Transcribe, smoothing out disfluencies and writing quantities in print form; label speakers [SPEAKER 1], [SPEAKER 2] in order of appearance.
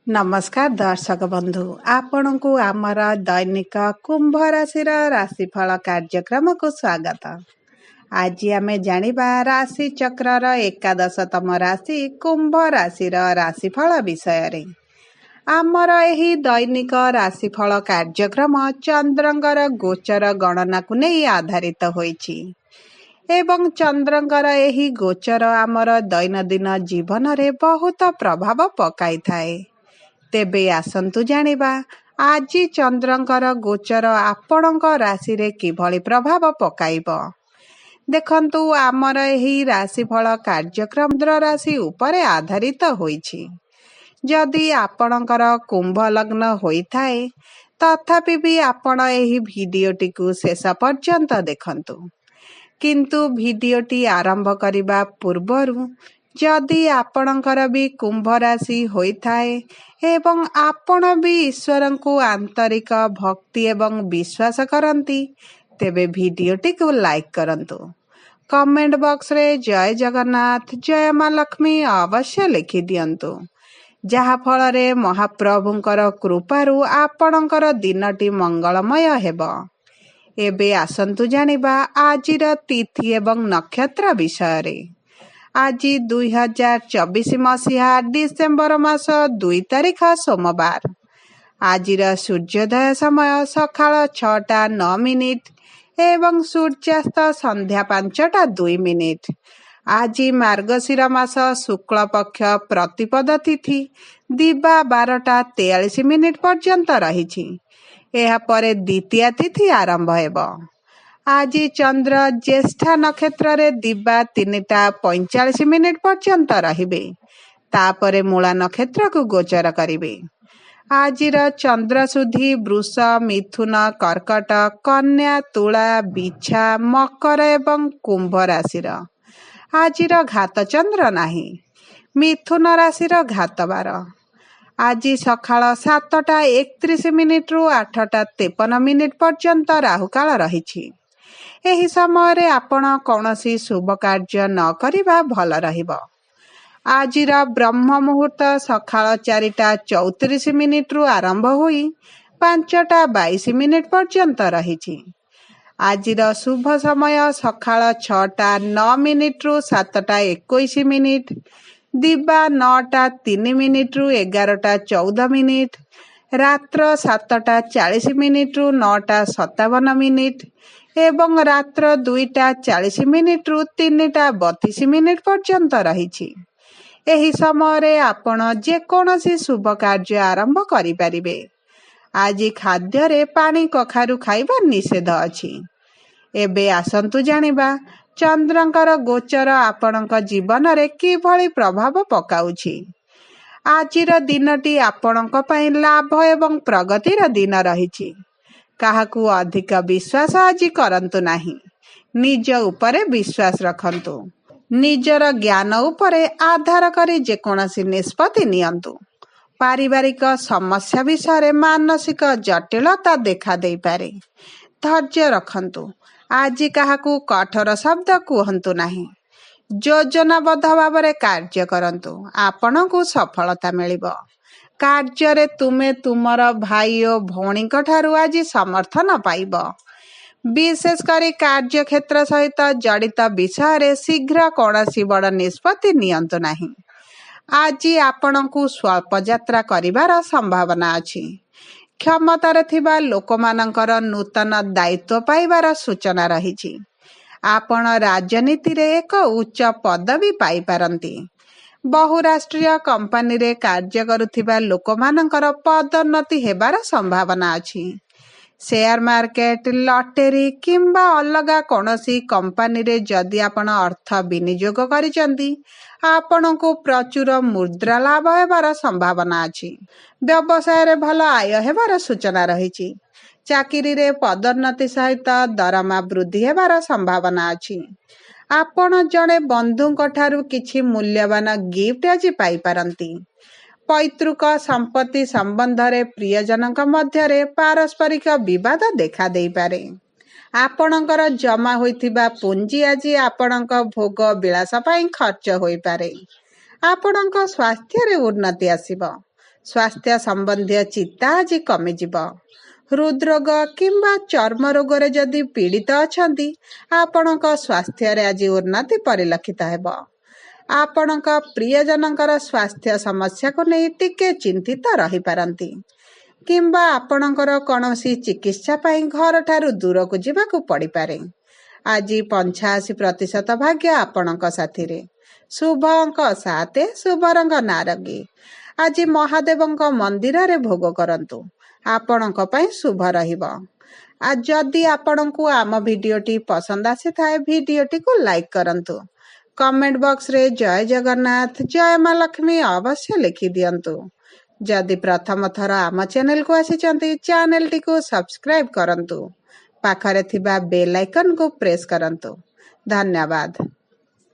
[SPEAKER 1] नमस्कार दर्शक बंधु आपण को आमर दैनिक कुंभ राशि राशिफल कार्यक्रम को स्वागत। आज आम जानिबा राशि चक्र एकादशतम राशि कुंभ राशि राशिफल विषय रे। आमर एही दैनिक राशिफल कार्यक्रम चंद्रंगर गोचर गणना को नहीं आधारित होईछि एवं चंद्रंगर एही गोचर आमर दैनंदिन जीवन रे बहुत प्रभाव पकाई थाए। तेबे आसंतु जानिबा आज चंद्रंकर गोचर आपणक राशि रे किभଳି प्रभाव पकाइब। देखंतु आमर एही राशिफल कार्यक्रम चंद्र राशि उपरे आधारित होईछि। जदि आपणकर कुंभ लग्न होइथाए तथापि भी आपण एही भिडियोटी को शेष पर्यंत देखंतु। किंतु भिडियोटी आरंभ करिबा पूर्वरु जदि आपणकर भी कुंभ राशि होइथाए एवं आपण भी ईश्वर को आंतरिक भक्ति एवं विश्वास करती तेबे भिडियोटी को लाइक करंतु। कमेंट बॉक्स रे जय जगन्नाथ जय मां लक्ष्मी अवश्य लिखि दियंतु। जहा फल रे महाप्रभुंकर कृपारु आपणकर दिनटी मंगलमय हेबो। एबे आसंतु जानिबा आजिर तिथि एवं नक्षत्र विषय रे। आज 2024 मसीहा डिसेम्बर मास 2 तारिख सोमवार। आजिर सूर्योदय समय सकाळ 6:09 एवं सूर्यास्त संध्या 5:02। आज मार्गशीर मास शुक्ल पक्ष प्रतिपद तिथि दिबा 12:43 पर्यंत रहिछि। एहा परे द्वितीय तिथि आरंभ हेबो। आज चंद्र ज्येष्ठा नक्षत्र रे दिबा 3:45 पर्यंत रहिबे। तापरे मूला नक्षत्र को गोचर करिबे। आजिर चंद्र सुधी वृष मिथुन कर्कट कन्या तुला बिछा मकर एवं कुंभ राशिर। आजिर घात चंद्र नाही। मिथुन राशिर घात बार। आज सकाळ 7:31 रु 8:53 पर्यंत राहुकाल रहिछि। एही समय रे आपण कौनसी शुभ कार्य न करिबा भल रहिबो। आजिर ब्रह्म मुहूर्त सकाळ 4:34 रु आरंभ होई 5:22 पर्यंत रहिछि। आजिर शुभ समय सकाळ 6:09 रु 7:21 दिबा 9:03 रु 11:14 रात्र 7:40 रु 9:57 एवं रात्र 2:40 रु 3:32 पर्यंत रहिछि। एही समय रे आपण जे कोनोसी शुभ कार्य आरंभ करि परिबे। आज खाद्य रे पानी कखारु खाइबा निषेध अछि। एबे आसंतु जानिबा चंद्रंकर गोचर आपणक जीवन रे किभଳି प्रभाव पकाउछि। आजिर दिनटी आपणक पई लाभ एवं प्रगतिर दिन रहिछि। काहाकू अधिक विश्वास आज करंतु नाही। निज उपरे विश्वास रखंतु। निजर ज्ञान उपरे आधार करी जे कोनोसी निष्पत्ति नियंतु। पारिवारिक समस्या विषय मानसिक जटिलता देखा देई पारे। धैर्य रखंतु। आज काहाकू कठोर शब्द कहंतु नाही। योजनाबद्ध भाव कार्य करंतु। आपनकू सफलता मिलिबो। कार्य रे तुमे तुमर भाई और भौणी ठारू आज समर्थन पाइब। विशेष करी कार्य क्षेत्र सहित जड़ित विषय रे शीघ्र कौनसी बड़ निष्पत्ति नियंतु नाही। आज आपनकू स्वल्प यात्रा करिवार संभावना अछि। क्षमतार थिबा लोकमानंकर नूतन दायित्व पाइबार सूचना रहिछि। आपण राजनीति रे एक उच्च पदवी पाई पारंती। बहुराष्ट्रीय कंपनी रे कार्य करुथिबा लोकमानंकर पदोन्नति हेबार संभावना अछि। शेयर मार्केट लॉटरी किंबा अलगा कोनोसी कंपनी रे जदि आपण अर्थ विनियोग करिसंती आपनको प्रचुर मुद्रा लाभ हेबार संभावना अछि। व्यवसाय रे भल आय हेबार सूचना रहिछि। चाकिरी रे पदोन्नति सहित दरमा वृद्धि हेबार संभावना अछि। आपण जड़े बंधुंक ठारू किछि मूल्यवान गिफ्ट आज पाई पारंती। पैतृक संपत्ति संबंध रे प्रियजनक मध्य रे पारस्परिक विवाद देखा देई पारे। आपणकर जमा होइथिबा पुंजी आज आपणक भोग विलास पई खर्च होई पारे। आपणक स्वास्थ्य रे उन्नति आसीबो। स्वास्थ्य संबंधी चिंता आज कमिजिब। हृदरोग किंबा चर्म रोग जदि पीड़ित अछंती आपणक स्वास्थ्य रे आज उन्नति परिलक्षित हेब। आपणक प्रियजनकर स्वास्थ्य समस्या को नहीं टिके चिंतित रही पारंती किंबा आपणकर कौनसी चिकित्सा पाई घर ठारू दूर को जीवाकू पड़ी पारे। आज 85% भाग्य आपणक साथी रे। शुभ अंक 7, शुभ रंग नारंगी। आज महादेवंक मंदिर रे भोग करंतु आपणक पई शुभ रहिबो। आज जदि आपणकू आम वीडियोटी पसंद आसी थाए वीडियोटी को लाइक करंतु। कमेंट बॉक्स रे जय जगन्नाथ जय मां लक्ष्मी अवश्य लिखि दियंतु। जदि प्रथम थर आम चैनल को आसीचंती चैनल टी को सब्सक्राइब करंतु। पाखरे थिबा बेल आइकन को प्रेस करंतु। धन्यवाद।